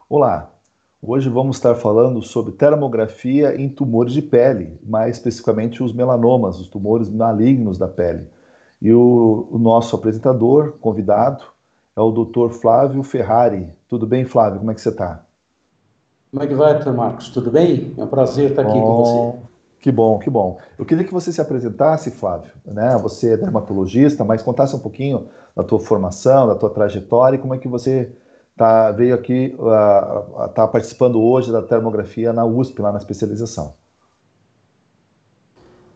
Olá, hoje vamos estar falando sobre termografia em tumores de pele, mais especificamente os melanomas, os tumores malignos da pele. E o nosso apresentador, convidado, é o Dr. Flávio Ferrari. Tudo bem, Flávio? Como é que você está? Como é que vai, Dr. Marcos? Tudo bem? É um prazer estar aqui com você. Bom, que bom, que bom. Eu queria que você se apresentasse, Flávio, né? Você é dermatologista, mas contasse um pouquinho da tua formação, da tua trajetória e como é que você veio aqui, tá participando hoje da termografia na USP, lá na especialização.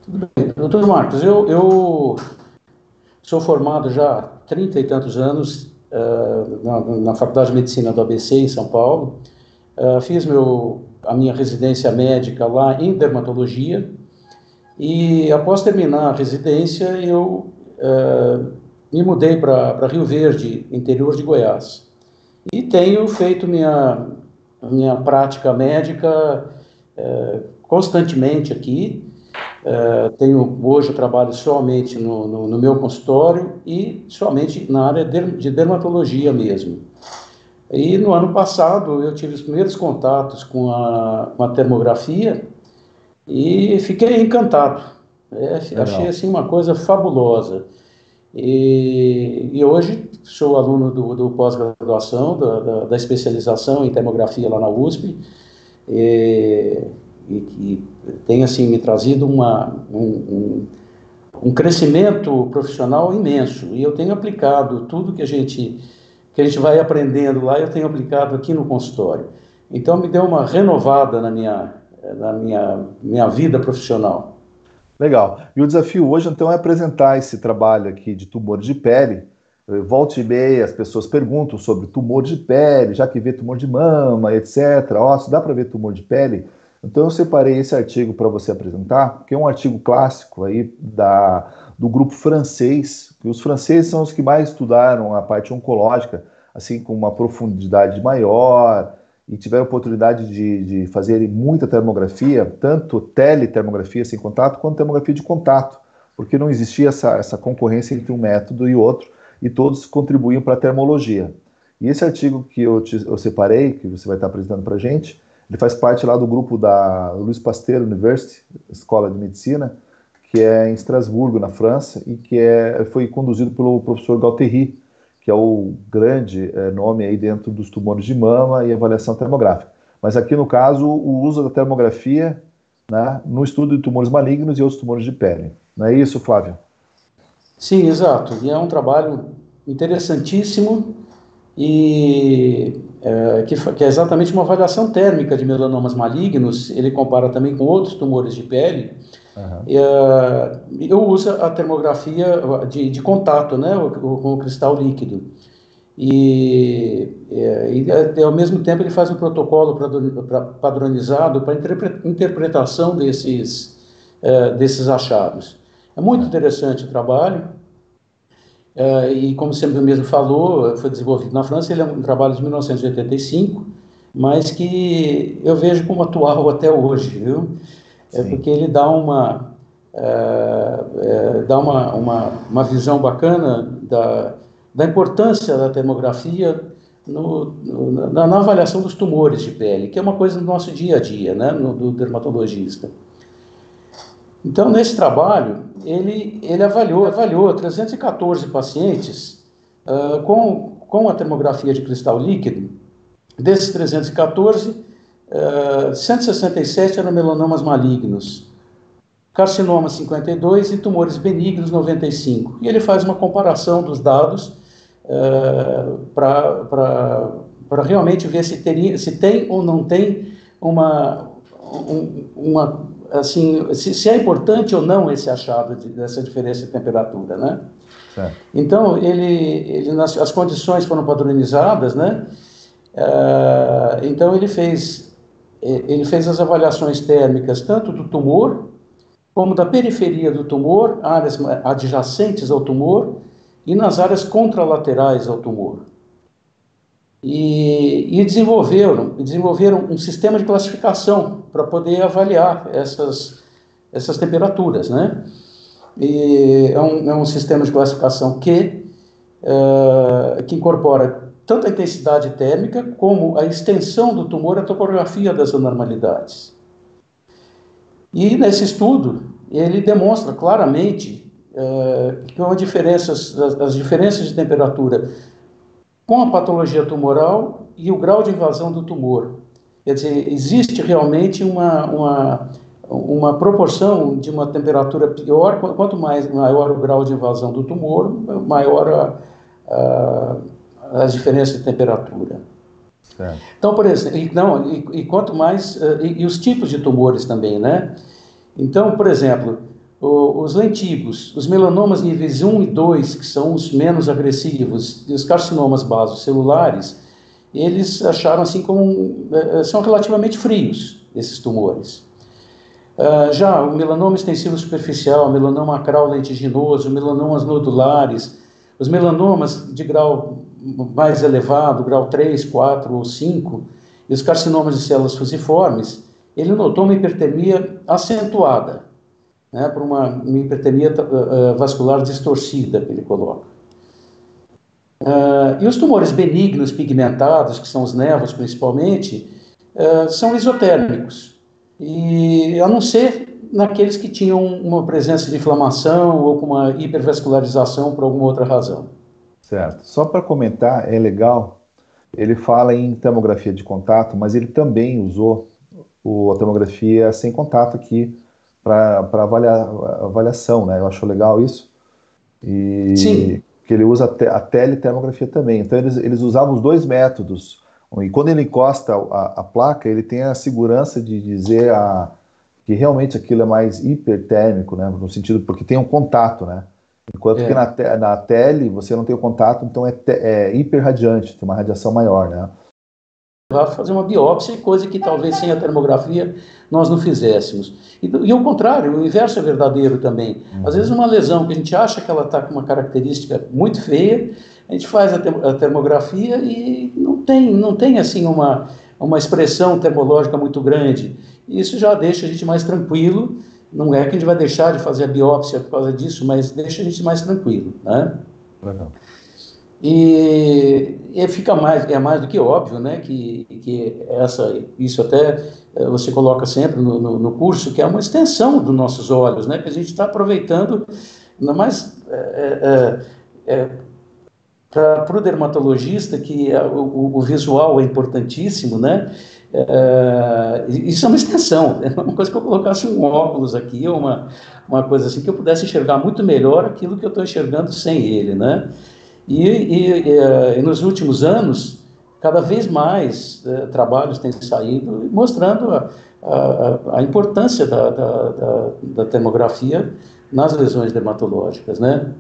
Dr. Marcos, eu sou formado já há 30 e tantos anos na Faculdade de Medicina do ABC, em São Paulo. Fiz a minha residência médica lá em dermatologia e, após terminar a residência, eu me mudei para Rio Verde, interior de Goiás. E tenho feito minha prática médica constantemente aqui. Hoje eu trabalho somente no meu consultório e somente na área de dermatologia mesmo. E no ano passado eu tive os primeiros contatos com a termografia e fiquei encantado. Achei Legal. assim uma coisa fabulosa. E hoje sou aluno do pós-graduação, da especialização em termografia lá na USP, e, que tem assim me trazido um crescimento profissional imenso. E eu tenho aplicado tudo que a gente vai aprendendo lá, eu tenho aplicado aqui no consultório. Então me deu uma renovada na minha vida profissional. Legal. E o desafio hoje, então, é apresentar esse trabalho aqui de tumor de pele. Volta e meia, as pessoas perguntam sobre tumor de pele, já que vê tumor de mama, etc. Ó, se dá para ver tumor de pele? Então, eu separei esse artigo para você apresentar, que é um artigo clássico aí do grupo francês, que os franceses são os que mais estudaram a parte oncológica, assim, com uma profundidade maior, e tiveram oportunidade de fazer muita termografia, tanto teletermografia sem contato, quanto termografia de contato, porque não existia essa concorrência entre um método e outro, e todos contribuíam para a termologia. E esse artigo que eu separei, que você vai estar apresentando para a gente, ele faz parte lá do grupo da Louis Pasteur University, Escola de Medicina, que é em Estrasburgo, na França, e que foi conduzido pelo professor Galterri, que é o grande nome aí dentro dos tumores de mama e avaliação termográfica. Mas aqui, no caso, o uso da termografia, né, no estudo de tumores malignos e outros tumores de pele. Não é isso, Flávio? Sim, exato. E é um trabalho interessantíssimo e que é exatamente uma avaliação térmica de melanomas malignos. Ele compara também com outros tumores de pele. Uhum. Eu uso a termografia de contato, né, com o cristal líquido. E ao mesmo tempo ele faz um protocolo padronizado para interpretação desses achados. É muito interessante o trabalho. E como você mesmo falou, foi desenvolvido na França. Ele é um trabalho de 1985, mas que eu vejo como atual até hoje, viu? Sim. Porque ele dá uma visão bacana da importância da termografia na avaliação dos tumores de pele, que é uma coisa do nosso dia a dia, né, do dermatologista. Então, nesse trabalho, ele avaliou 314 pacientes com a termografia de cristal líquido. Desses 314, 167 eram melanomas malignos, carcinoma 52 e tumores benignos 95. E ele faz uma comparação dos dados para realmente ver se tem ou não tem assim, se é importante ou não esse achado dessa diferença de temperatura, né? Certo. Então, as condições foram padronizadas, né? Então, ele fez as avaliações térmicas tanto do tumor como da periferia do tumor, áreas adjacentes ao tumor e nas áreas contralaterais ao tumor. E desenvolveram um sistema de classificação para poder avaliar essas temperaturas, né? E é um sistema de classificação que incorpora tanto a intensidade térmica como a extensão do tumor, a topografia das anormalidades. E nesse estudo, ele demonstra claramente que as diferenças de temperatura com a patologia tumoral e o grau de invasão do tumor. Quer dizer, existe realmente uma proporção de uma temperatura pior, quanto maior o grau de invasão do tumor, maior as diferenças de temperatura. Certo. Então, por exemplo, e quanto mais, e os tipos de tumores também, né? Então, por exemplo, os lentigos, os melanomas níveis 1 e 2, que são os menos agressivos, e os carcinomas basocelulares, eles acharam assim como são relativamente frios, esses tumores. Já o melanoma extensivo superficial, o melanoma acral lentiginoso, melanomas nodulares, os melanomas de grau mais elevado, grau 3, 4 ou 5, e os carcinomas de células fusiformes, ele notou uma hipertermia acentuada, né, por uma hipertermia vascular distorcida, que ele coloca. E os tumores benignos pigmentados, que são os nevos principalmente, são isotérmicos, e a não ser naqueles que tinham uma presença de inflamação ou com uma hipervascularização por alguma outra razão. Certo. Só para comentar, é legal, ele fala em termografia de contato, mas ele também usou a termografia sem contato aqui para avaliação, né? Eu acho legal isso. E sim, que ele usa a teletermografia também. Então eles usavam os dois métodos. E quando ele encosta a placa, ele tem a segurança de dizer que realmente aquilo é mais hipertérmico, né? No sentido, porque tem um contato, né? Enquanto que na tele você não tem o contato, então é hiperradiante, tem uma radiação maior, né? Fazer uma biópsia, coisa que talvez sem a termografia nós não fizéssemos. E o contrário, o inverso é verdadeiro também. Às vezes uma lesão que a gente acha que ela está com uma característica muito feia, a gente faz a termografia e não tem assim uma expressão termológica muito grande. E isso já deixa a gente mais tranquilo. Não é que a gente vai deixar de fazer a biópsia por causa disso, mas deixa a gente mais tranquilo, né? Legal. E fica mais do que óbvio, né, que isso até você coloca sempre no curso, que é uma extensão dos nossos olhos, né, que a gente está aproveitando, ainda mais para o dermatologista, que o visual é importantíssimo, né, isso é uma extensão, é uma coisa que eu colocasse um óculos aqui, ou uma coisa assim, que eu pudesse enxergar muito melhor aquilo que eu estou enxergando sem ele, né. E nos últimos anos, cada vez mais trabalhos têm saído mostrando a importância da termografia nas lesões dermatológicas, né?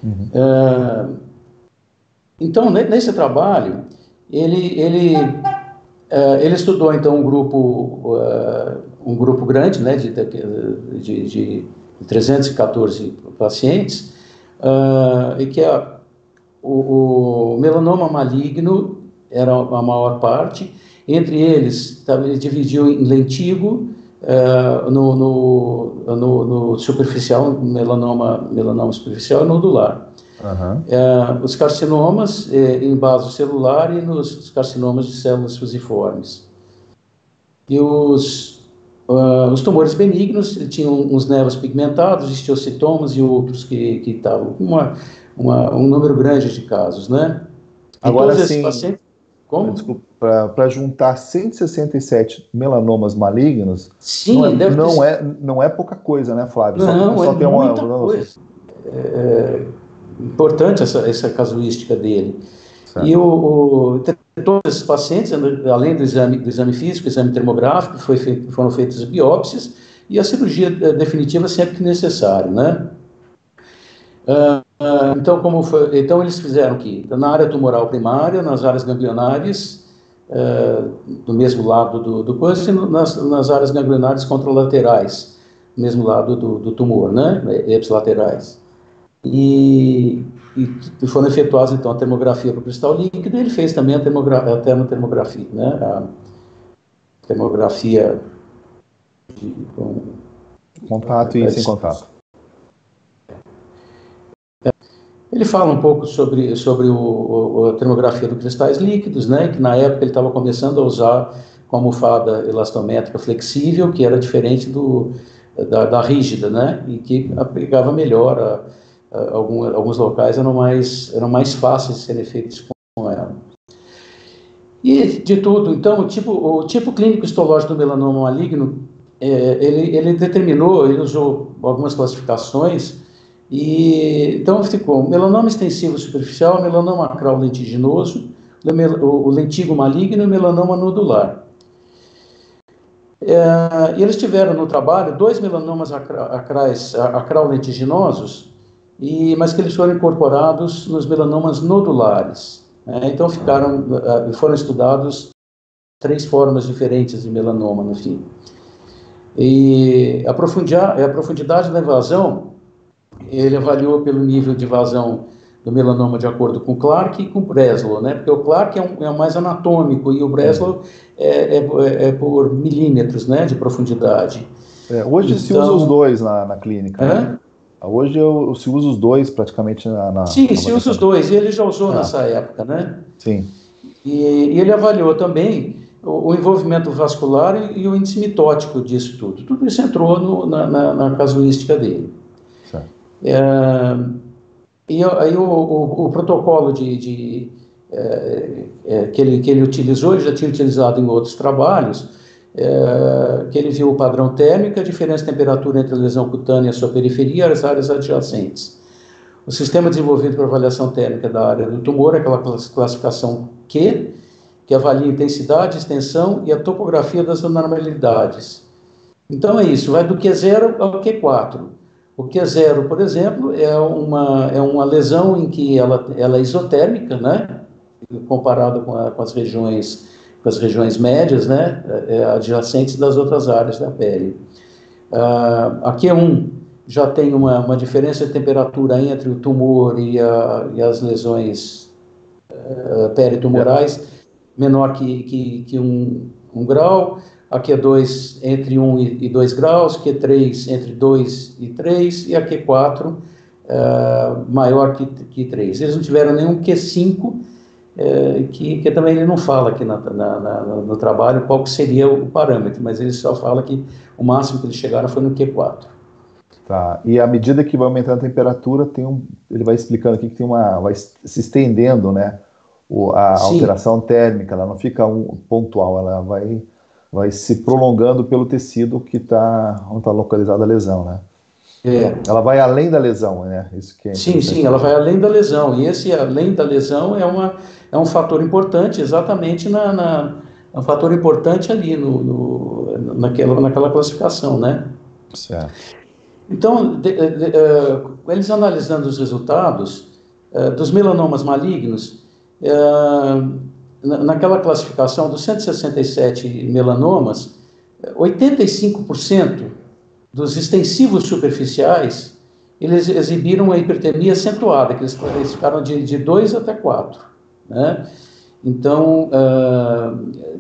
Uhum. Então, nesse trabalho, ele estudou então um grupo grande, né, de 314 pacientes, e que o melanoma maligno era a maior parte. Entre eles, ele dividiu em lentigo, no superficial, melanoma superficial e nodular. Uhum. Os carcinomas em base celular e nos carcinomas de células fusiformes. E os tumores benignos tinham uns nevos pigmentados, osteocitomas e outros que estavam com um número grande de casos, né? Agora sim, pacientes, como? Desculpa, para juntar 167 melanomas malignos, sim, não é pouca coisa, né, Flávio? Não, só tem muita coisa. É importante essa casuística dele. Certo. E todos esses pacientes, além do exame físico, exame termográfico, foram feitas biópsias e a cirurgia definitiva sempre que necessário, né? Então eles fizeram aqui, na área tumoral primária, nas áreas ganglionares, do mesmo lado do coisa, e nas áreas ganglionares contralaterais, do mesmo lado do tumor, né? Ipsilaterais. E foram efetuadas, então, a termografia para o cristal líquido, e ele fez também a termotermografia, né? A termografia com contato e sem contato. Ele fala um pouco sobre a termografia dos cristais líquidos, né, que na época ele estava começando a usar com almofada elastométrica flexível, que era diferente da rígida, né, e que aplicava melhor alguns locais eram mais fáceis de serem feitos com ela. E de tudo, então, o tipo clínico histológico do melanoma maligno, ele usou algumas classificações, e então ficou melanoma extensivo superficial, melanoma acral lentiginoso, o lentigo maligno e melanoma nodular. E eles tiveram no trabalho 2 melanomas acral lentiginosos, mas que eles foram incorporados nos melanomas nodulares. Então foram estudados 3 formas diferentes de melanoma, no fim. E a profundidade da invasão, ele avaliou pelo nível de invasão do melanoma de acordo com Clark e com Breslow, né? Porque o Clark é o mais anatômico e o Breslow é por milímetros, né, de profundidade. Hoje se usa os dois na clínica. Né? Hoje se usa os dois praticamente Sim, se usa os dois, e ele já usou nessa época, né? Sim. E ele avaliou também o envolvimento vascular e o índice mitótico disso tudo. Tudo isso entrou na casuística dele. Certo. E aí o protocolo que ele utilizou, ele já tinha utilizado em outros trabalhos, que ele viu o padrão térmico, a diferença de temperatura entre a lesão cutânea e a sua periferia e as áreas adjacentes. O sistema desenvolvido para avaliação térmica da área do tumor é aquela classificação Q, que avalia a intensidade, extensão e a topografia das anormalidades. Então é isso, vai do Q0 ao Q4. O Q0, por exemplo, é uma lesão em que ela é isotérmica, né? Comparado com as regiões médias, né? Adjacentes das outras áreas da pele. A Q1 já tem uma diferença de temperatura entre o tumor e as lesões peritumorais menor que 1 grau, a Q2 entre 1 e 2 graus, Q3 entre 2 e 3, e a Q4 maior que 3. Eles não tiveram nenhum Q5, que também ele não fala aqui no trabalho qual que seria o parâmetro, mas ele só fala que o máximo que eles chegaram foi no Q4. Tá, e à medida que vai aumentando a temperatura, ele vai explicando aqui que vai se estendendo, né? A alteração térmica, ela não fica pontual, ela vai se prolongando pelo tecido onde está localizada a lesão, né? Ela vai além da lesão, né? Isso que sim, ela vai além da lesão, e esse além da lesão é um fator importante, exatamente é um fator importante ali naquela classificação, né? Certo. Então, eles analisando os resultados dos melanomas malignos, naquela classificação dos 167 melanomas, 85% dos extensivos superficiais, eles exibiram a hipertermia acentuada, que eles classificaram de 2 até 4. Né? Então,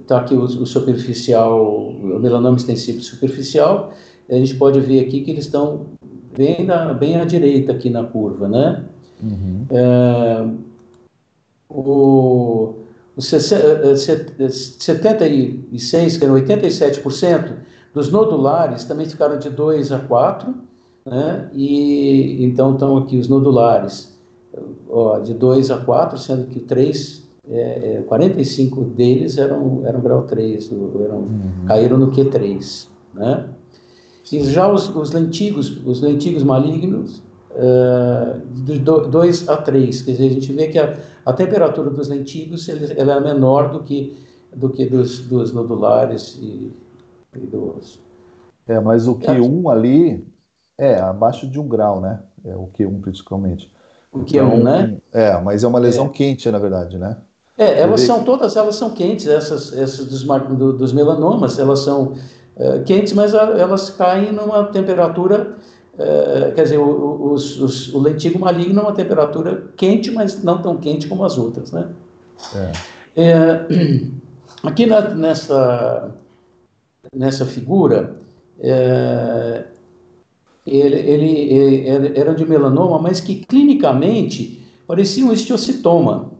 está aqui o superficial, o melanoma extensivo superficial, a gente pode ver aqui que eles estão bem à direita aqui na curva, né? Uhum. Os 76, que eram 87% dos nodulares também ficaram de 2 a 4, né? E então estão aqui os nodulares de 2 a 4, sendo que 45 deles eram grau 3, caíram no Q3, né? E já os lentigos malignos, de 2 a 3, quer dizer, a gente vê que a temperatura dos lentigos ela é menor do que dos nodulares e dos... Mas o Q1 ali é abaixo de 1 grau, né? É o Q1 principalmente. O Q1, né? Mas é uma lesão quente, na verdade, né? Todas elas são quentes, essas dos melanomas, elas são quentes, mas elas caem numa temperatura, quer dizer, o lentigo maligno é uma temperatura quente, mas não tão quente como as outras, né? Aqui nessa figura, ele era de melanoma, mas que clinicamente parecia um esteocitoma.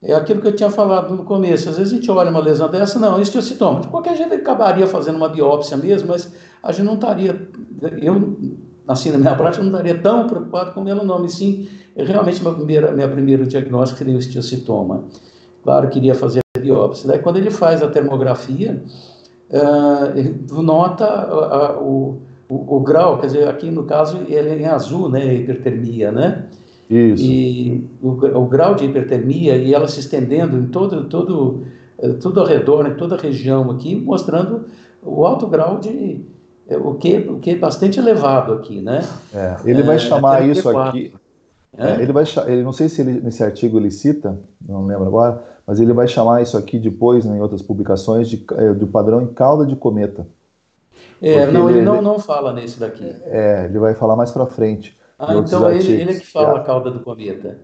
É aquilo que eu tinha falado no começo. Às vezes a gente olha uma lesão dessa, não, esteocitoma. De qualquer jeito ele acabaria fazendo uma biópsia mesmo, mas a gente não estaria, eu, assim, na minha prática, não estaria tão preocupado com o melanoma, e sim, realmente minha primeiro diagnóstico seria o esteocitoma. Claro, queria fazer a biópsia. Daí, quando ele faz a termografia, ele nota o grau, quer dizer, aqui no caso ele é em azul, né, a hipertermia, né? Isso. E o grau de hipertermia e ela se estendendo em tudo ao redor, né, toda a região aqui, mostrando o alto grau de o que é bastante elevado aqui, né? Ele vai chamar isso T4. aqui. Ele não sei se nesse artigo ele cita, não lembro agora, mas ele vai chamar isso aqui depois, né, em outras publicações, do padrão em cauda de cometa. Não, ele não fala nesse daqui. Ele vai falar mais para frente. Então ele é que fala a cauda do cometa.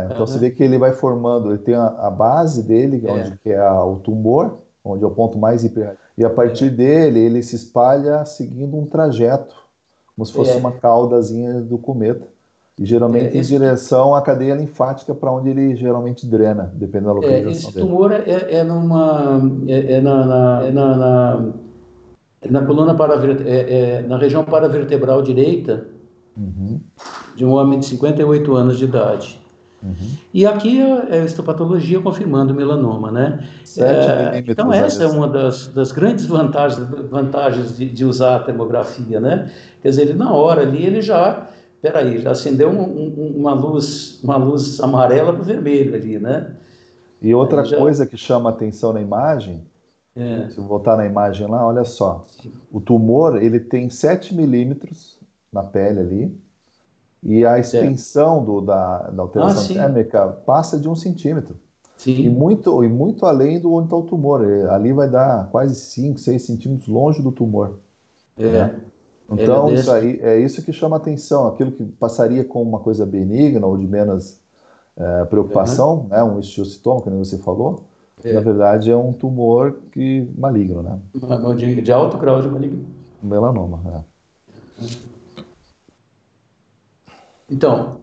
Então você vê que ele vai formando, ele tem a base dele, onde que é o tumor, onde é o ponto mais hiper... E a partir dele, ele se espalha seguindo um trajeto, como se fosse uma caudazinha do cometa. E geralmente em direção à cadeia linfática, para onde ele geralmente drena, dependendo da localização dele. Esse tumor na coluna na região paravertebral direita, de um homem de 58 anos de idade. E aqui é a histopatologia confirmando o melanoma, né? Então essa é uma das grandes vantagens de usar a termografia, né? Quer dizer, ele na hora ali, ele já acendeu uma luz amarela para o vermelho ali, né? E outra coisa que chama atenção na imagem, se eu voltar na imagem lá, olha só, o tumor, ele tem 7 milímetros na pele ali, e a extensão da alteração térmica passa de 1 centímetro. E muito além do onde está o tumor. Ali vai dar quase 5, 6 centímetros longe do tumor. Né? Então, isso aí é isso que chama atenção. Aquilo que passaria como uma coisa benigna ou de menos preocupação, né? Um esteocitoma, como você falou, na verdade é um tumor maligno, né? De alto grau de maligno. Melanoma, Então,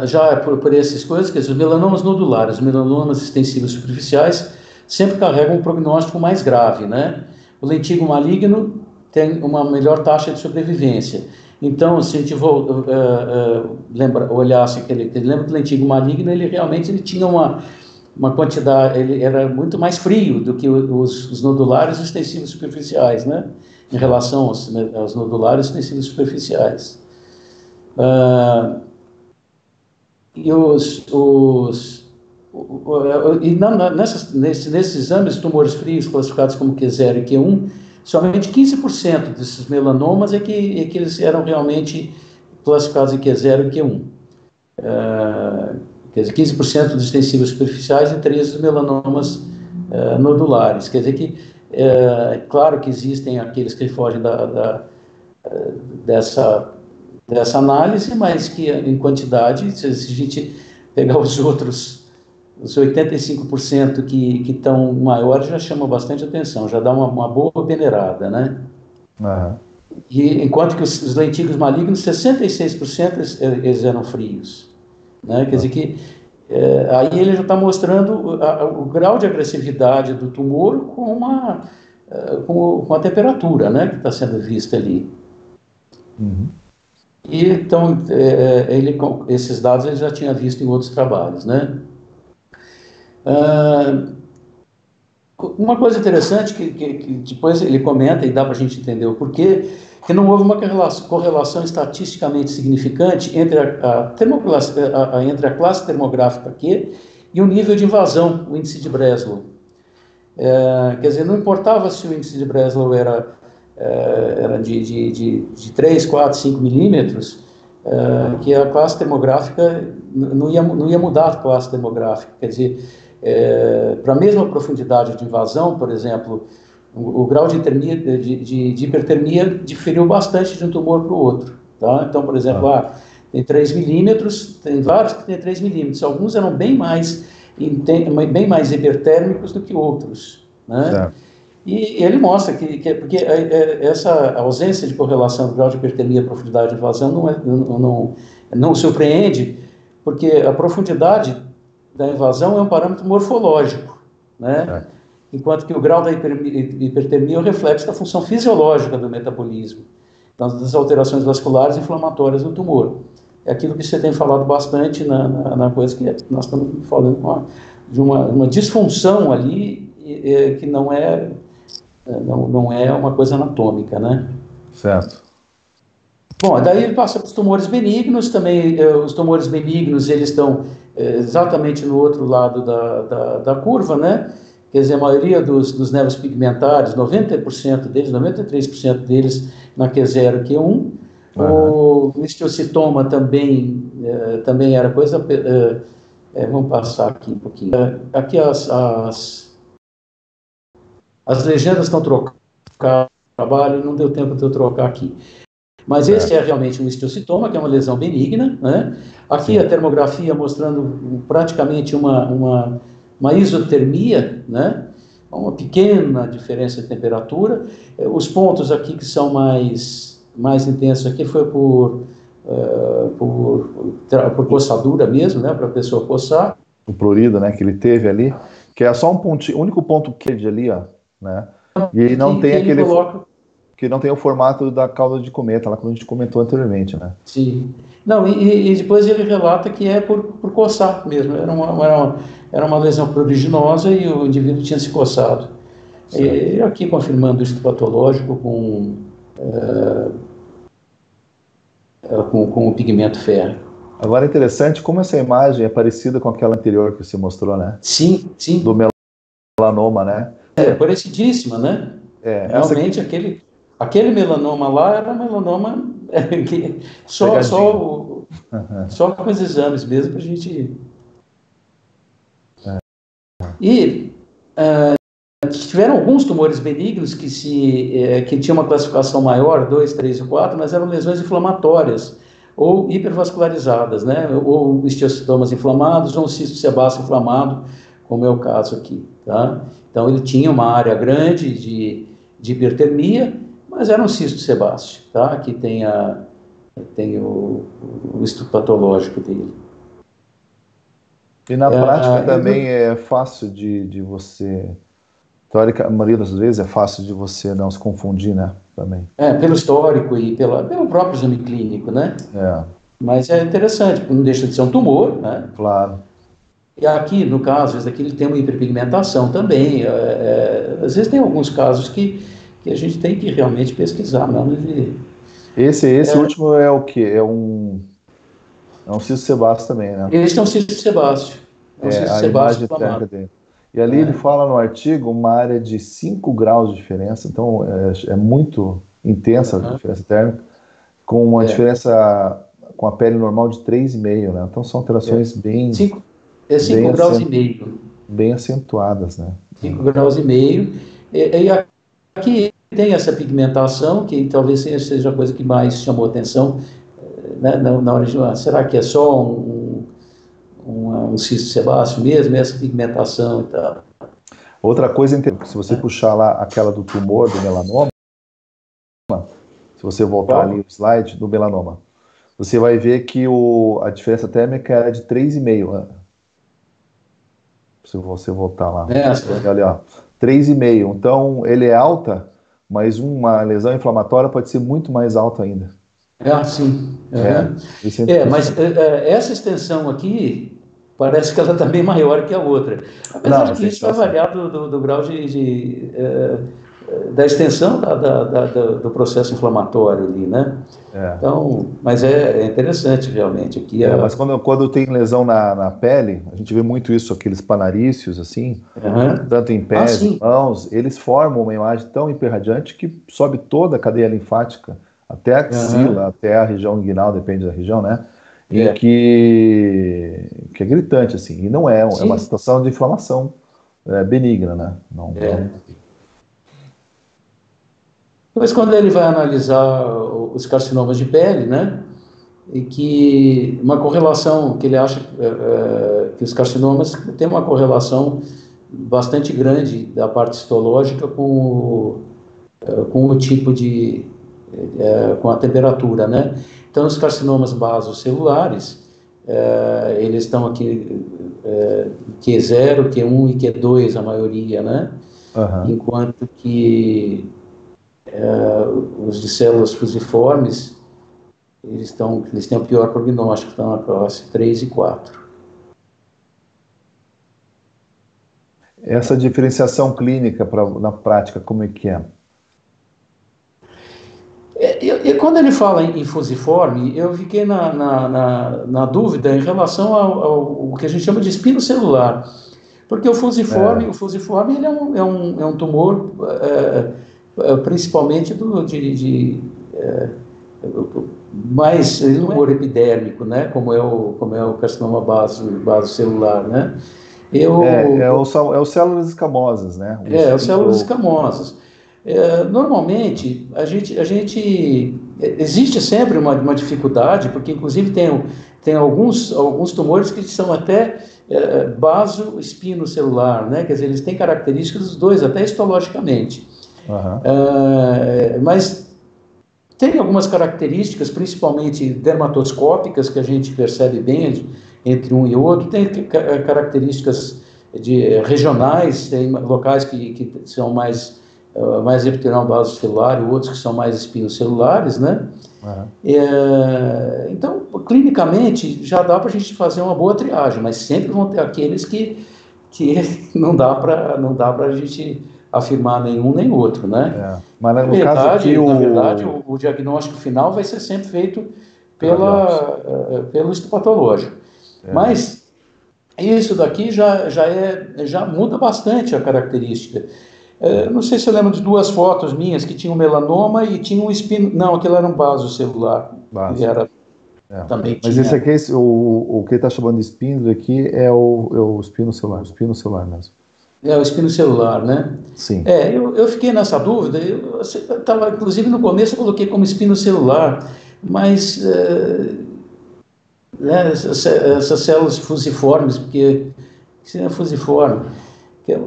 já por essas coisas, que os melanomas nodulares, os melanomas extensivos superficiais, sempre carregam um prognóstico mais grave, né? O lentigo maligno tem uma melhor taxa de sobrevivência. Então, se a gente olhasse lembra do lentigo maligno, ele realmente tinha uma quantidade, ele era muito mais frio do que os nodulares extensivos superficiais, né? Em relação aos nodulares extensivos superficiais. Nesses exames, tumores frios classificados como Q0 e Q1, somente 15% desses melanomas é que eles eram realmente classificados em Q0 e Q1. Quer dizer, 15% dos extensivos superficiais e 13% dos melanomas nodulares. Quer dizer que, claro que existem aqueles que fogem dessa análise, mas que em quantidade, se a gente pegar os 85% que estão maiores, já chama bastante atenção, já dá uma boa peneirada, né? E enquanto que os lentigos malignos, 66% eles eram frios, né? Quer dizer que aí ele já está mostrando o grau de agressividade do tumor com a temperatura, né, que está sendo vista ali. E então, esses dados ele já tinha visto em outros trabalhos, né? Uma coisa interessante que depois ele comenta, e dá para a gente entender o porquê, que não houve uma correlação estatisticamente significante entre entre a classe termográfica Q e o nível de invasão, o índice de Breslow. Quer dizer, não importava se o índice de Breslow era de 3, 4, 5 milímetros, que a classe termográfica não ia mudar a classe termográfica. Quer dizer, para a mesma profundidade de invasão, por exemplo, o grau de hipertermia diferiu bastante de um tumor para o outro. Tá? Então, por exemplo, tem 3 milímetros, tem vários que têm 3 milímetros, alguns eram bem mais hipertérmicos do que outros, né? E ele mostra porque essa ausência de correlação do grau de hipertermia e profundidade de invasão não surpreende, porque a profundidade da invasão é um parâmetro morfológico, né? Enquanto que o grau da hipertermia é o reflexo da função fisiológica do metabolismo, então, das alterações vasculares inflamatórias no tumor. É aquilo que você tem falado bastante na coisa que nós estamos falando de uma disfunção ali que não é uma coisa anatômica, né? Certo. Bom, daí ele passa para os tumores benignos, também os tumores benignos, eles estão exatamente no outro lado da curva, né? Quer dizer, a maioria dos nevos pigmentares, 90% deles, 93% deles na Q0 e Q1. O osteocitoma também era coisa... vamos passar aqui um pouquinho. Aqui as legendas estão trocando trabalho, não deu tempo de eu trocar aqui. Mas esse é realmente um osteocitoma, que é uma lesão benigna, né? Aqui a termografia mostrando praticamente uma isotermia, né? Uma pequena diferença de temperatura. Os pontos aqui que são mais intensos aqui foi por coçadura mesmo, né? Para a pessoa coçar. O prurido, né? Que ele teve ali, que é só um pontinho, o único ponto quente ali, ó, né? E ele não tem aquele... que não tem o formato da cauda de cometa, lá como a gente comentou anteriormente, né? Sim. Não, e depois ele relata que é por coçar mesmo, era uma lesão pruriginosa e o indivíduo tinha se coçado. E aqui confirmando isso patológico com o pigmento férrico. Agora é interessante como essa imagem é parecida com aquela anterior que você mostrou, né? Sim, sim. Do melanoma, né? É parecidíssima, né? Realmente aquele melanoma lá era melanoma que só com os exames mesmo para a gente... E tiveram alguns tumores benignos que tinham uma classificação maior, 2, 3 e 4, mas eram lesões inflamatórias ou hipervascularizadas, né? Ou osteocitomas inflamados ou um cisto sebáceo inflamado, como é o caso aqui, tá? Então ele tinha uma área grande de hipertermia, mas era um cisto sebáceo, tá? Aqui tem o estudo patológico dele. E na prática também é fácil de você... Teórica, a maioria das vezes é fácil de você não se confundir, né? Também. Pelo histórico e pelo próprio exame clínico, né? Mas é interessante, porque não deixa de ser um tumor, né? Claro. E aqui, no caso, esse daqui ele tem uma hiperpigmentação também. Às vezes tem alguns casos que a gente tem que realmente pesquisar, não ele... Esse último é o quê? É um cisto sebáceo também, né? Esse é um cisto sebáceo. É um cisto sebáceo inflamado. Dele. E ali ele fala no artigo uma área de 5 graus de diferença, então é muito intensa a diferença térmica, com uma diferença com a pele normal de 3,5, né? Então são alterações bem... 5 graus e meio. Bem acentuadas, né? 5 graus e meio. E aqui tem essa pigmentação, que talvez seja a coisa que mais chamou atenção, né, na original. Será que é só um cisto sebáceo mesmo, essa pigmentação e tal? Outra coisa interessante, se você puxar lá aquela do tumor, do melanoma, se você voltar ali o slide do melanoma, você vai ver que a diferença térmica era de 3,5. Se você voltar lá, olha, ó, 3,5. Então, ele é alta, mas uma lesão inflamatória pode ser muito mais alta ainda. Sim. Mas essa extensão aqui parece que ela está bem maior que a outra. Apesar de que isso vai variar do grau da extensão do processo inflamatório ali, né? Então, mas é interessante realmente. Aqui mas quando tem lesão na pele, a gente vê muito isso, aqueles panaríceos, assim, tanto em pés, em mãos, eles formam uma imagem tão hiperradiante que sobe toda a cadeia linfática, até a axila, até a região inguinal, depende da região, né? E que é gritante, assim, e não é uma situação de inflamação benigna, né? Depois, quando ele vai analisar os carcinomas de pele, né, e que uma correlação, que ele acha que os carcinomas têm uma correlação bastante grande da parte histológica com o tipo de, com a temperatura, né? Então, os carcinomas basocelulares, eles estão aqui Q0, Q1 e Q2, a maioria, né? Aham. Enquanto que os de células fusiformes, eles têm o pior prognóstico, estão na classe 3 e 4. Essa diferenciação clínica na prática, como é que é? E quando ele fala em fusiforme, eu fiquei na dúvida em relação ao que a gente chama de espino celular. Porque o fusiforme ele é um tumor, principalmente mais tumor epidérmico, né? Como é o carcinoma basocelular, né? São células escamosas, né? As células escamosas. Normalmente, existe sempre uma dificuldade, porque inclusive tem alguns tumores que são até basoespinocelular, né? Quer dizer, eles têm características dos dois, até histologicamente. Uhum. Mas tem algumas características, principalmente dermatoscópicas, que a gente percebe bem entre um e outro. Tem características regionais, tem locais que são mais epitelial basocelular e outros que são mais espinocelulares, né? Uhum. Então, clinicamente, já dá para a gente fazer uma boa triagem, mas sempre vão ter aqueles que não dá para a gente afirmar nenhum nem outro, né? Mas na verdade, o diagnóstico final vai ser sempre feito pelo histopatológico. Mas isso daqui já muda bastante a característica. Não sei se você lembra de duas fotos minhas que tinham melanoma e tinha um espino. Não, aquilo era um basocelular. Também mas tinha. Esse aqui, o que ele está chamando de espino aqui é o espino celular mesmo. O espino celular, né? Sim. Eu fiquei nessa dúvida. Inclusive, no começo eu coloquei como espino celular, mas essas células fusiformes, porque se é fusiforme,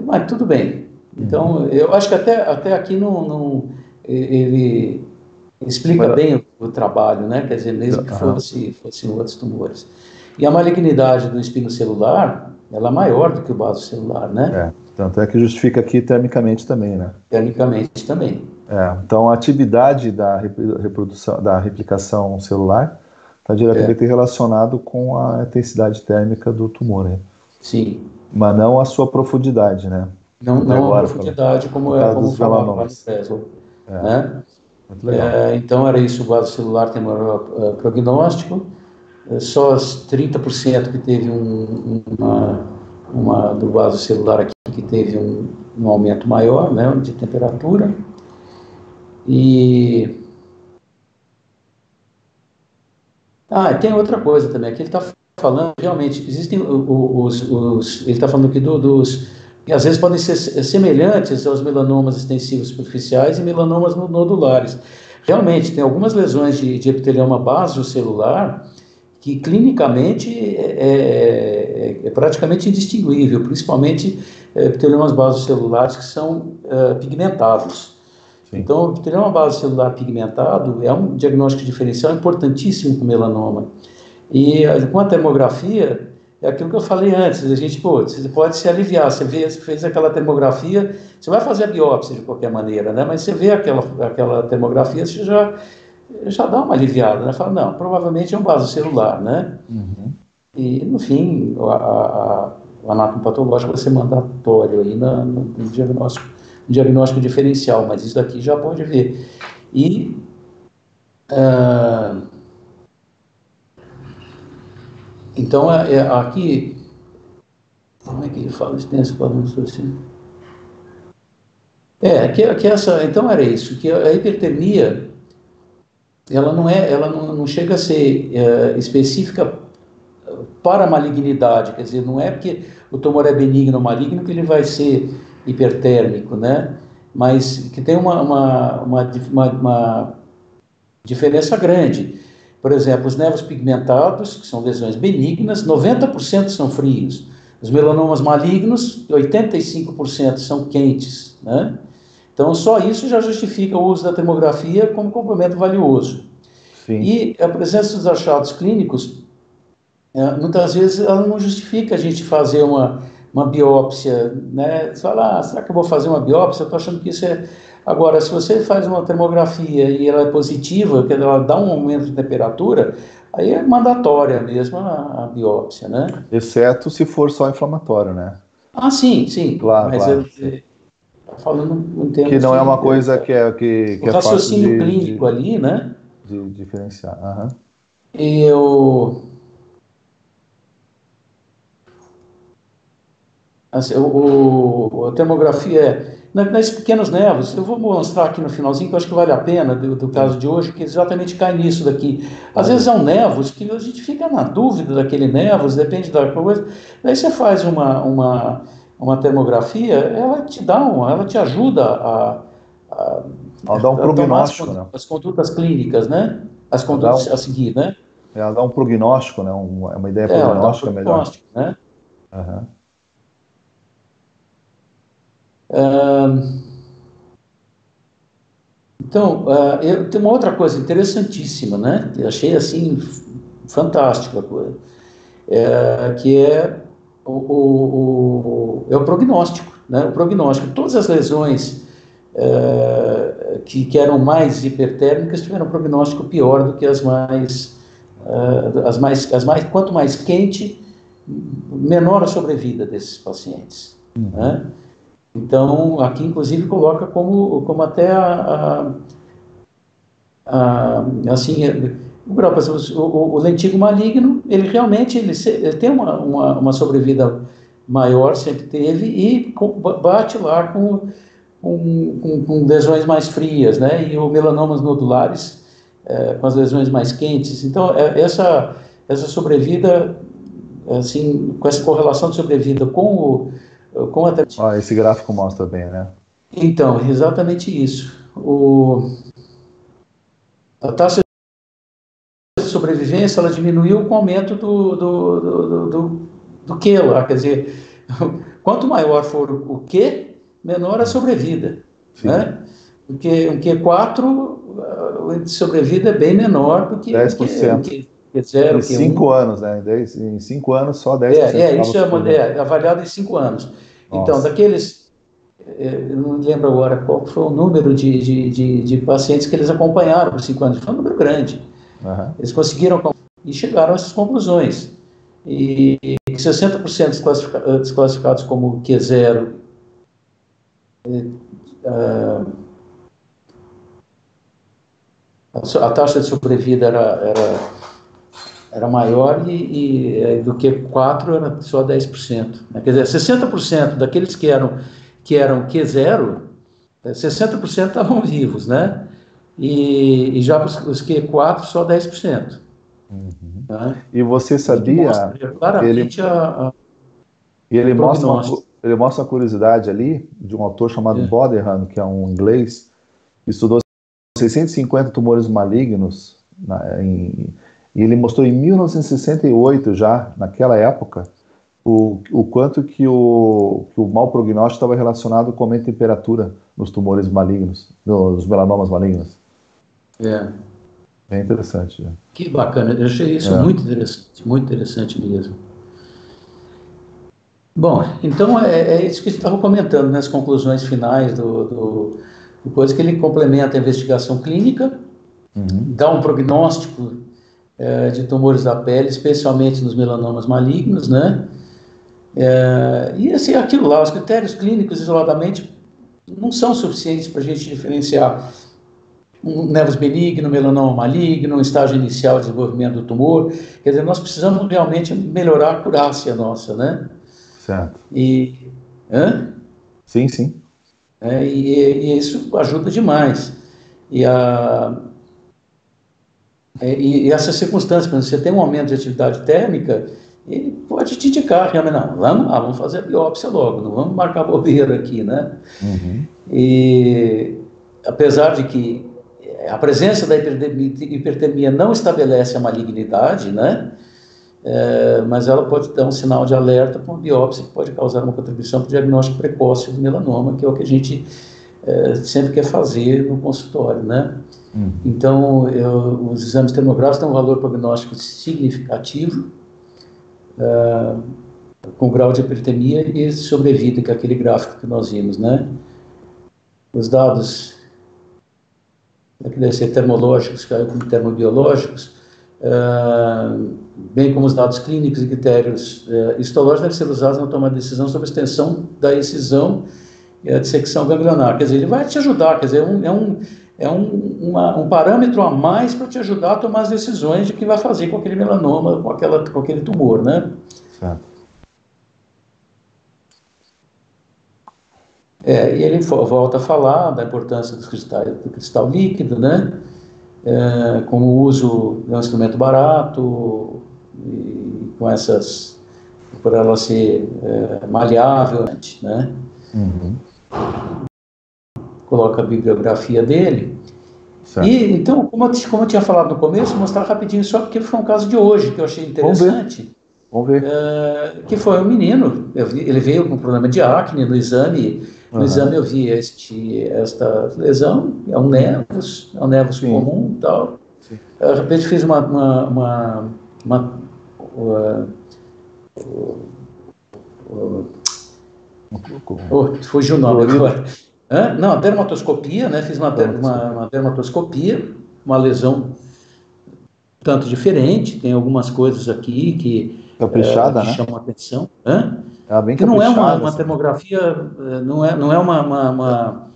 mas tudo bem. Então, eu acho que até aqui ele explica bem o trabalho, né? Quer dizer, mesmo que fossem outros tumores. E a malignidade do espino celular, ela é maior do que o basocelular, né? Tanto é que justifica aqui termicamente também, né? Termicamente também. Então, a atividade da reprodução, da replicação celular está diretamente relacionado com a intensidade térmica do tumor, né? Sim. Mas não a sua profundidade, né? Não a profundidade, como falava lá no Tesla. Né? Muito legal. Então, era isso, o basocelular tem maior prognóstico, só os 30% que teve do basocelular aqui que teve um aumento maior, né, de temperatura. E tem outra coisa também, aqui ele está falando, realmente, existem ele está falando aqui que às vezes podem ser semelhantes aos melanomas extensivos superficiais e melanomas nodulares. Realmente, tem algumas lesões de epitelioma basocelular que clinicamente é praticamente indistinguível, principalmente epiteliomas basocelulares que são pigmentados. Sim. Então, o epitelioma basocelular pigmentado é um diagnóstico diferencial importantíssimo para o melanoma. E com a termografia, é aquilo que eu falei antes, você pode se aliviar, você fez aquela termografia, você vai fazer a biópsia de qualquer maneira, né? Mas você vê aquela termografia, você já dá uma aliviada, né? Fala, não, provavelmente é um basocelular, né? Uhum. E, no fim, o anátomo patológico vai ser mandatório aí no diagnóstico diferencial, mas isso daqui já pode ver. E então, aqui, como é que ele fala extenso para não assim? Então era isso, que a hipertermia, ela não chega a ser específica para a malignidade, quer dizer, não é porque o tumor é benigno ou maligno que ele vai ser hipertérmico, né? Mas que tem uma diferença grande. Por exemplo, os nevos pigmentados, que são lesões benignas, 90% são frios. Os melanomas malignos, 85% são quentes, né? Então, só isso já justifica o uso da termografia como complemento valioso. Sim. E a presença dos achados clínicos, muitas vezes, ela não justifica a gente fazer uma biópsia, né? Você fala, será que eu vou fazer uma biópsia? Eu estou achando que isso é... Agora, se você faz uma termografia e ela é positiva, que ela dá um aumento de temperatura, aí é mandatória mesmo a biópsia, né? Exceto se for só inflamatório, né? Ah, sim, sim. Claro, Mas claro. falando em termos Que não é uma de, coisa que o é fácil raciocínio clínico ali, né? de diferenciar. Aham. Eu, assim, a termografia nas pequenos nervos, eu vou mostrar aqui no finalzinho, que eu acho que vale a pena do caso de hoje, que exatamente cai nisso daqui. Às vezes são nervos que a gente fica na dúvida daquele nervos, depende da coisa. Daí você faz uma termografia, ela te ajuda Ela dá um a tomar prognóstico, né? as condutas clínicas, né? As Ela dá condutas a seguir, né? ela dá um prognóstico, né? Uma ideia Ela dá um prognóstica melhor. prognóstico, né? Aham. Então, tem uma outra coisa interessantíssima, né? Eu achei, assim, fantástica a coisa, que é é o prognóstico, né? O prognóstico. Todas as lesões que eram mais hipertérmicas tiveram um prognóstico pior do que quanto mais quente, menor a sobrevida desses pacientes, né? Então, aqui, inclusive, coloca como até assim, o lentigo maligno, ele realmente ele tem uma sobrevida maior, sempre teve, e bate lá com lesões mais frias, né? E o melanomas nodulares, com as lesões mais quentes. Então, essa sobrevida, assim, com essa correlação de sobrevida com a... Esse gráfico mostra bem, né? Então, exatamente isso. A taxa de sobrevivência, ela diminuiu com o aumento do Q lá, quer dizer, quanto maior for o Q, menor a sobrevida, né? Porque um Q4, o índice de sobrevida é bem menor do que 10%. Q0, Em 5 Q1. anos, né? Em 5 anos, só 10%. Isso é avaliado em 5 anos. Nossa. Então, daqueles... Eu não lembro agora qual foi o número de pacientes que eles acompanharam por 5 anos. Foi um número grande. Uhum. Eles conseguiram e chegaram a essas conclusões. E 60% desclassificados como Q0, a taxa de sobrevida era maior e do que 4 era só 10%. Né? Quer dizer, 60% daqueles que eram Q0, 60% estavam vivos, né? E já os Q4, só 10%. Uhum. Né? E você sabia, claramente ele mostra uma curiosidade ali de um autor chamado Boderham, que é um inglês, que estudou 650 tumores malignos, e ele mostrou em 1968 já, naquela época, o quanto que o mau prognóstico estava relacionado com a aumento de temperatura nos tumores malignos, nos melanomas malignos. É interessante. Já. Que bacana, eu achei isso muito interessante mesmo. Bom, então é isso que a gente estava comentando, nas conclusões finais do coisa, que ele complementa a investigação clínica, dá um prognóstico de tumores da pele, especialmente nos melanomas malignos, né? E assim, aquilo lá, os critérios clínicos isoladamente não são suficientes para a gente diferenciar um nevus benigno, melanoma maligno, um estágio inicial de desenvolvimento do tumor. Quer dizer, nós precisamos realmente melhorar a acurácia nossa, né? Certo. Sim. E isso ajuda demais. E essas circunstâncias, por exemplo, você tem um aumento de atividade térmica, ele pode te indicar, realmente, não, vamos fazer a biópsia logo, não vamos marcar bobeira aqui, né? E apesar de que a presença da hipertermia não estabelece a malignidade, né? mas ela pode dar um sinal de alerta para uma biópsia que pode causar uma contribuição para o diagnóstico precoce do melanoma, que é o que a gente sempre quer fazer no consultório, né? Então, os exames termográficos têm um valor prognóstico significativo, com grau de hipertemia e sobrevida, que é aquele gráfico que nós vimos, né? Os dados, que devem ser termológicos, termobiológicos, bem como os dados clínicos e critérios histológicos devem ser usados na tomada de decisão sobre a extensão da excisão e a dissecção ganglionar. Quer dizer, ele vai te ajudar, quer dizer, é um parâmetro a mais para te ajudar a tomar as decisões de o que vai fazer com aquele melanoma, com aquele tumor, né? Certo. E ele volta a falar da importância do cristal líquido, né? Com o uso de um instrumento barato, e com por ela ser maleável, né? Coloca a bibliografia dele. Certo. E, então, como eu tinha falado no começo, vou mostrar rapidinho só porque foi um caso de hoje, que eu achei interessante. Vamos ver. Que foi um menino, ele veio com problema de acne no exame. No exame eu vi esta lesão, é um nevus comum e tal. De repente fiz fugiu o nome agora. Não, a dermatoscopia, né? Fiz uma dermatoscopia, uma lesão tanto diferente, tem algumas coisas aqui que caprichada, né? Chamam a atenção. Bem que não é uma assim. Termografia, não é uma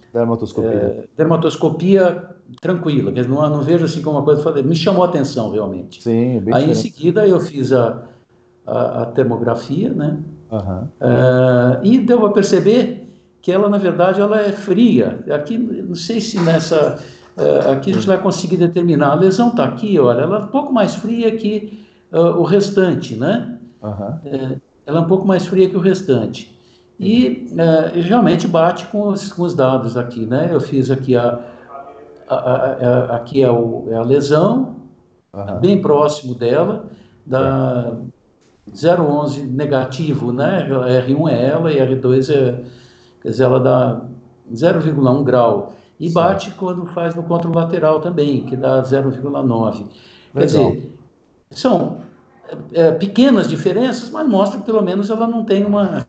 dermatoscopia tranquila, quer dizer, não vejo assim como uma coisa, me chamou a atenção realmente. Sim, bem Aí diferente. Em seguida eu fiz a termografia, né? E deu para perceber que ela, na verdade, ela é fria. Aqui, não sei se aqui a gente vai conseguir determinar. A lesão está aqui, olha, ela é um pouco mais fria que o restante, né? Ela é um pouco mais fria que o restante. E realmente bate com os dados aqui, né? Eu fiz aqui aqui é a lesão, bem próximo dela, da 0,11 negativo, né? R1 é ela e R2 quer dizer, ela dá 0,1 grau. E bate quando faz no contralateral também, que dá 0,9. Quer dizer, são pequenas diferenças, mas mostra que pelo menos ela não tem uma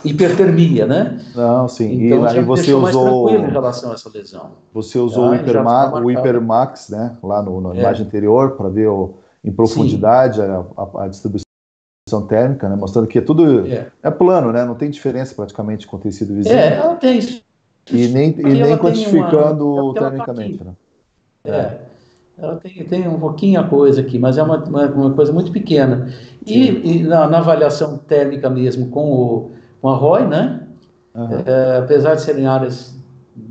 hipertermia, né? Não, sim. Então, e você usou mais tranquilo em relação a essa lesão. Você usou o Hipermax, né? Lá na imagem anterior, para ver em profundidade a distribuição térmica, né? Mostrando que tudo é plano, né? Não tem diferença praticamente com o tecido visível. Ela tem isso. E nem quantificando termicamente, né? Ela tem um pouquinho a coisa aqui, mas é uma coisa muito pequena. E na avaliação térmica mesmo com a ROI, né? Apesar de serem áreas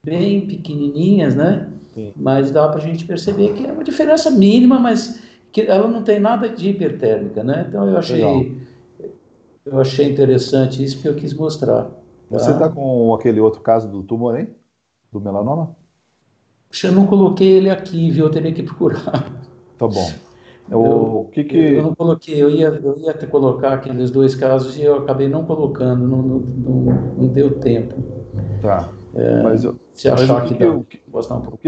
bem pequenininhas, né? Mas dá para a gente perceber que é uma diferença mínima, mas que ela não tem nada de hipertérmica, né? Então eu achei interessante isso que eu quis mostrar. Você está com aquele outro caso do tumor, hein? Do melanoma? Eu não coloquei ele aqui, viu? Eu teria que procurar. Tá bom. Eu não coloquei, eu ia te colocar aqueles dois casos e eu acabei não colocando, não deu tempo. Tá. Se achar que dá, postar um pouco. O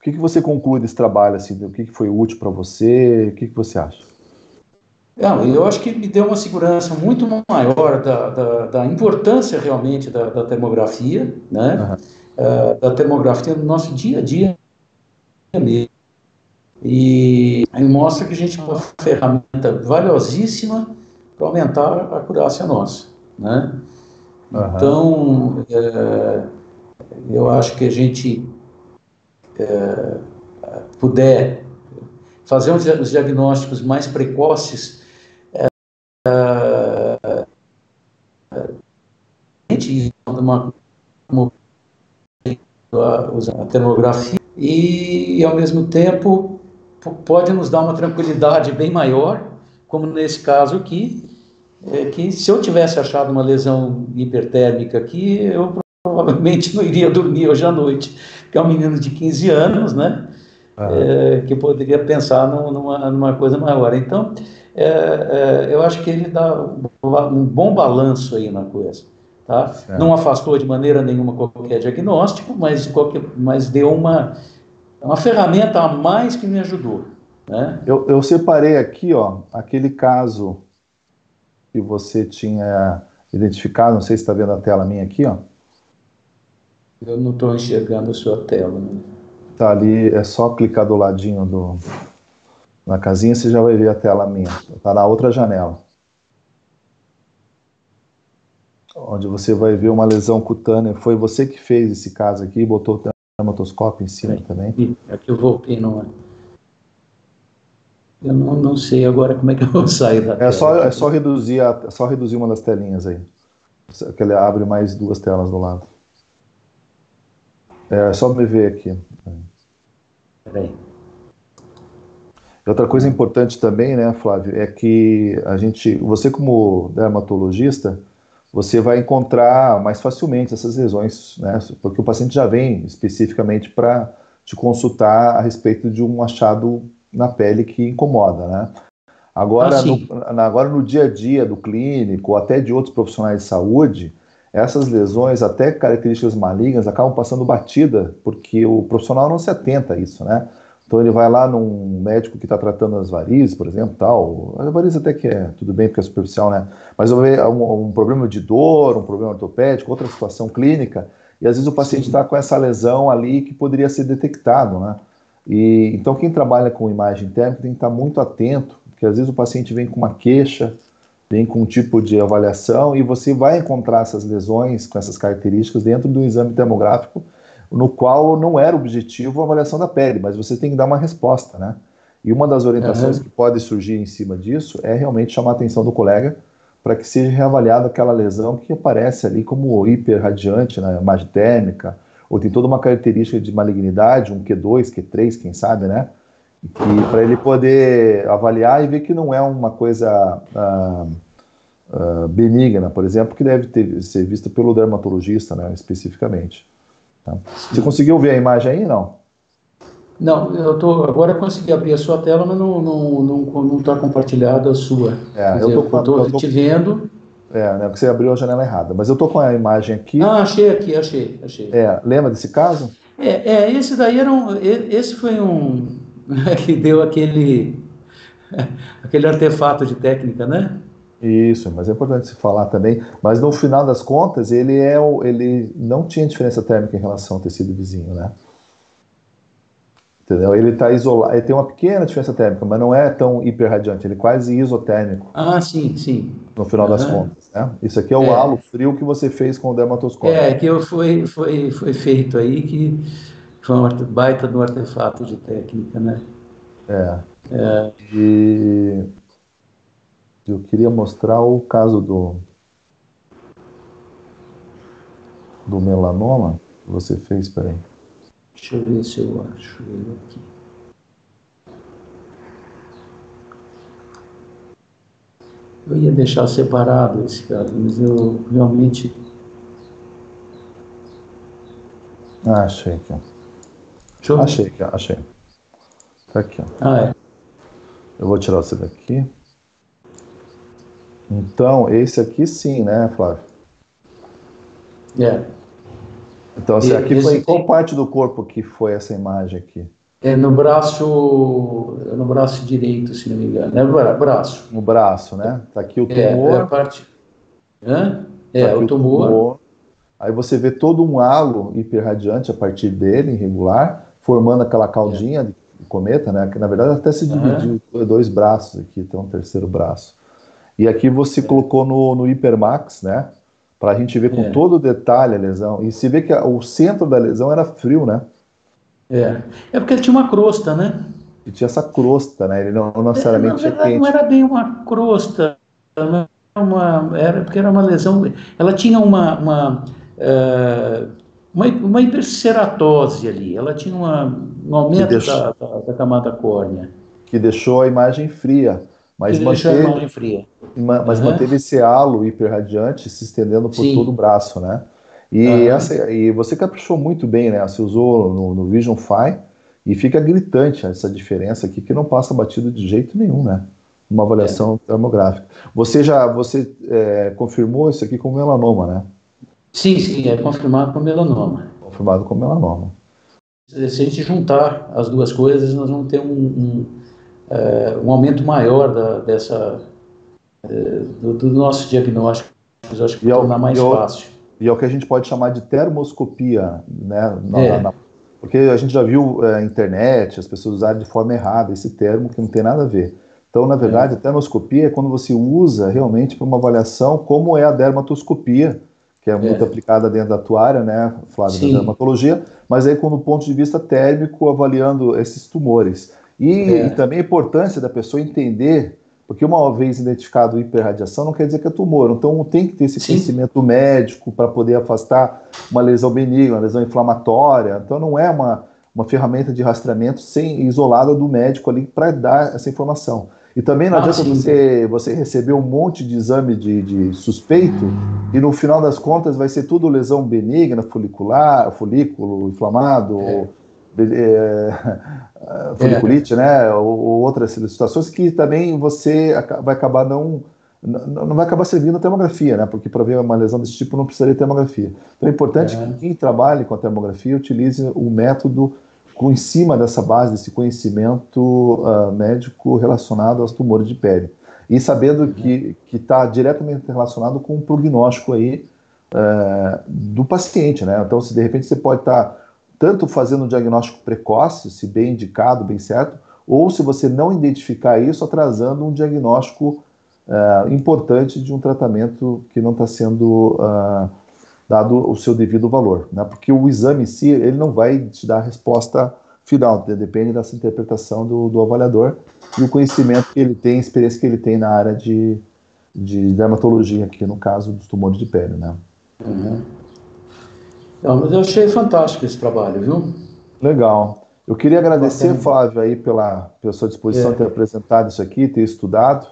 que você conclui desse trabalho, assim? O que foi útil para você? O que você acha? Eu acho que me deu uma segurança muito maior da importância realmente da termografia, né? Da termografia no nosso dia a dia mesmo. E mostra que a gente tem uma ferramenta valiosíssima para aumentar a acurácia nossa, né? Então, eu acho que a gente puder fazer os diagnósticos mais precoces, a termografia, e ao mesmo tempo pode nos dar uma tranquilidade bem maior, como nesse caso aqui, que se eu tivesse achado uma lesão hipertérmica aqui, eu provavelmente não iria dormir hoje à noite, porque é um menino de 15 anos, né? que poderia pensar numa coisa maior. Então, eu acho que ele dá um bom balanço aí na coisa. Tá? Não afastou de maneira nenhuma qualquer diagnóstico, mas deu uma ferramenta a mais que me ajudou. Né? Eu separei aqui, ó, aquele caso que você tinha identificado, não sei se está vendo a tela minha aqui, ó. Eu não estou enxergando a sua tela. Né? Tá ali, é só clicar do ladinho na casinha, você já vai ver a tela minha. Tá na outra janela. Onde você vai ver uma lesão cutânea. Foi você que fez esse caso aqui, botou o dermatoscópio em cima também. Aqui eu voltei, não é? Eu não sei agora como é que eu vou sair da tela. É só reduzir uma das telinhas aí. Que ele abre mais duas telas do lado. É só me ver aqui. Peraí. Outra coisa importante também, né, Flávio, é que você como dermatologista, você vai encontrar mais facilmente essas lesões, né, porque o paciente já vem especificamente para te consultar a respeito de um achado na pele que incomoda, né? Agora, no dia a dia do clínico, ou até de outros profissionais de saúde, essas lesões, até características malignas, acabam passando batida, porque o profissional não se atenta a isso, né? Então ele vai lá num médico que está tratando as varizes, por exemplo, tal. A variz até que é tudo bem, porque é superficial, né? Mas vai ver um problema de dor, um problema ortopédico, outra situação clínica, e às vezes o paciente está com essa lesão ali que poderia ser detectado, né? Então quem trabalha com imagem térmica tem que estar muito atento, porque às vezes o paciente vem com uma queixa, vem com um tipo de avaliação, e você vai encontrar essas lesões com essas características dentro do exame termográfico, no qual não era objetivo a avaliação da pele, mas você tem que dar uma resposta, né? E uma das orientações que pode surgir em cima disso é realmente chamar a atenção do colega para que seja reavaliada aquela lesão que aparece ali como hiperradiante na imagem térmica, ou tem toda uma característica de malignidade, um Q2, Q3, quem sabe, né? Para ele poder avaliar e ver que não é uma coisa benigna, por exemplo, que deve ser vista pelo dermatologista, né, especificamente. Tá? Você conseguiu ver a imagem aí, não? Não, agora eu consegui abrir a sua tela, mas não está compartilhada a sua. Eu estou te vendo. Né, porque você abriu a janela errada, mas eu estou com a imagem aqui. Achei aqui, achei. Lembra desse caso? Esse daí esse foi um que deu aquele artefato de técnica, né? Isso, mas é importante se falar também. Mas no final das contas, ele não tinha diferença térmica em relação ao tecido vizinho, né? Entendeu? Ele está isolado, ele tem uma pequena diferença térmica, mas não é tão hiperradiante, ele é quase isotérmico. Sim. No final das contas, né? Isso aqui é o halo frio que você fez com o dermatoscópio. Que foi feito aí, que foi um baita de um artefato de técnica, né? E eu queria mostrar o caso do melanoma que você fez, peraí. Deixa eu ver se eu acho ele aqui. Eu ia deixar separado esse caso, mas eu realmente... Achei aqui. Achei. Tá aqui, ó. Eu vou tirar você daqui. Então, esse aqui sim, né, Flávio? Então, aqui foi em qual parte do corpo que foi essa imagem aqui? No braço direito, se não me engano. Braço. No braço, né? Tá aqui o tumor. O tumor. Aí você vê todo um halo hiperradiante a partir dele, irregular, formando aquela caudinha de cometa, né? Que na verdade até se dividiu em dois braços aqui, tem um terceiro braço. E aqui você colocou no Hipermax, né? Para a gente ver com todo o detalhe a lesão. E se vê que o centro da lesão era frio, né? Porque ele tinha uma crosta, né? E tinha essa crosta, né? Ele não necessariamente tinha quente. Não era bem uma crosta, porque era uma lesão. Ela tinha uma hiperceratose ali. Ela tinha um aumento da camada córnea. Que deixou a imagem fria. Mas manteve esse halo hiperradiante se estendendo por todo o braço, né? E você caprichou muito bem, né? Você usou no Vision Fi, E fica gritante essa diferença aqui, que não passa batido de jeito nenhum, né? Uma avaliação termográfica. Você confirmou isso aqui com melanoma, né? Sim, é confirmado com melanoma. Confirmado com melanoma. Se a gente juntar as duas coisas, nós vamos ter um aumento maior do nosso diagnóstico. Eu acho que vai tornar mais fácil. E é o que a gente pode chamar de termoscopia, né? Porque a gente já viu na internet as pessoas usarem de forma errada esse termo, que não tem nada a ver. Então, na verdade, a termoscopia é quando você usa realmente para uma avaliação, como é a dermatoscopia, que é muito aplicada dentro da tua área, né, Flávio, da dermatologia, mas aí com o ponto de vista térmico, avaliando esses tumores. E também a importância da pessoa entender, porque uma vez identificado hiperradiação não quer dizer que é tumor, então tem que ter esse conhecimento médico para poder afastar uma lesão benigna, uma lesão inflamatória, então não é uma ferramenta de rastreamento isolada do médico ali para dar essa informação. E também não adianta você receber um monte de exame de suspeito e no final das contas vai ser tudo lesão benigna, folículo inflamado, foliculite, né, ou outras situações que também você vai acabar não vai acabar servindo a termografia, né, porque para ver uma lesão desse tipo não precisaria de termografia. Então é importante que quem trabalhe com a termografia utilize o método em cima dessa base, desse conhecimento médico relacionado aos tumores de pele. E sabendo que está diretamente relacionado com o prognóstico aí do paciente, né? Então, se de repente você pode estar tanto fazendo um diagnóstico precoce, se bem indicado, bem certo, ou se você não identificar isso, atrasando um diagnóstico importante de um tratamento que não está sendo dado o seu devido valor, né? Porque o exame em si, ele não vai te dar a resposta final, depende dessa interpretação do avaliador e o conhecimento que ele tem, a experiência que ele tem na área de dermatologia, aqui no caso dos tumores de pele, né? Não, mas eu achei fantástico esse trabalho, viu? Legal. Eu queria agradecer, Flávio, aí pela sua disposição de ter apresentado isso aqui, ter estudado.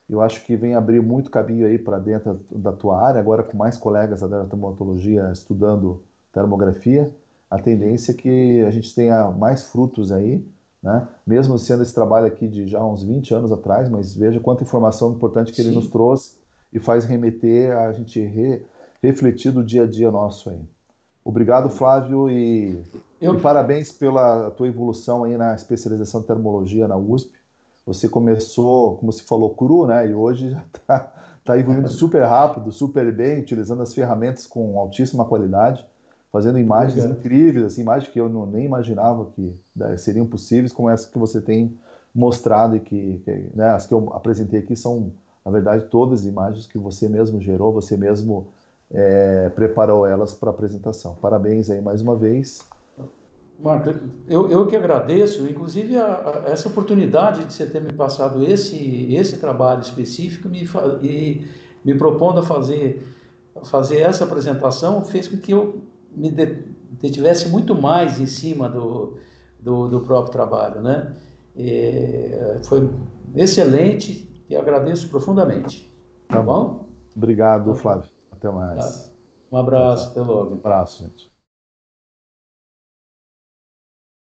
Eu acho que vem abrir muito caminho aí para dentro da tua área, agora com mais colegas da dermatologia estudando termografia. A tendência é que a gente tenha mais frutos aí, né? Mesmo sendo esse trabalho aqui de já uns 20 anos atrás, mas veja quanta informação importante que ele nos trouxe e faz remeter a gente refletir do dia a dia nosso aí. Obrigado, Flávio, e parabéns pela tua evolução aí na especialização em termologia na USP. Você começou, como se falou, cru, né? E hoje já está evoluindo super rápido, super bem, utilizando as ferramentas com altíssima qualidade, fazendo imagens incríveis, assim, imagens que eu nem imaginava que seriam possíveis, como essa que você tem mostrado e que né, as que eu apresentei aqui são, na verdade, todas imagens que você mesmo gerou, você mesmo preparou elas para apresentação. Parabéns aí mais uma vez. Marco, eu que agradeço, inclusive essa oportunidade de você ter me passado esse trabalho específico e me propondo a fazer essa apresentação, fez com que eu me detivesse muito mais em cima do próprio trabalho, né? Foi excelente e agradeço profundamente. Tá bom? Obrigado, Flávio. Até mais. Um abraço, até logo. Um abraço, gente.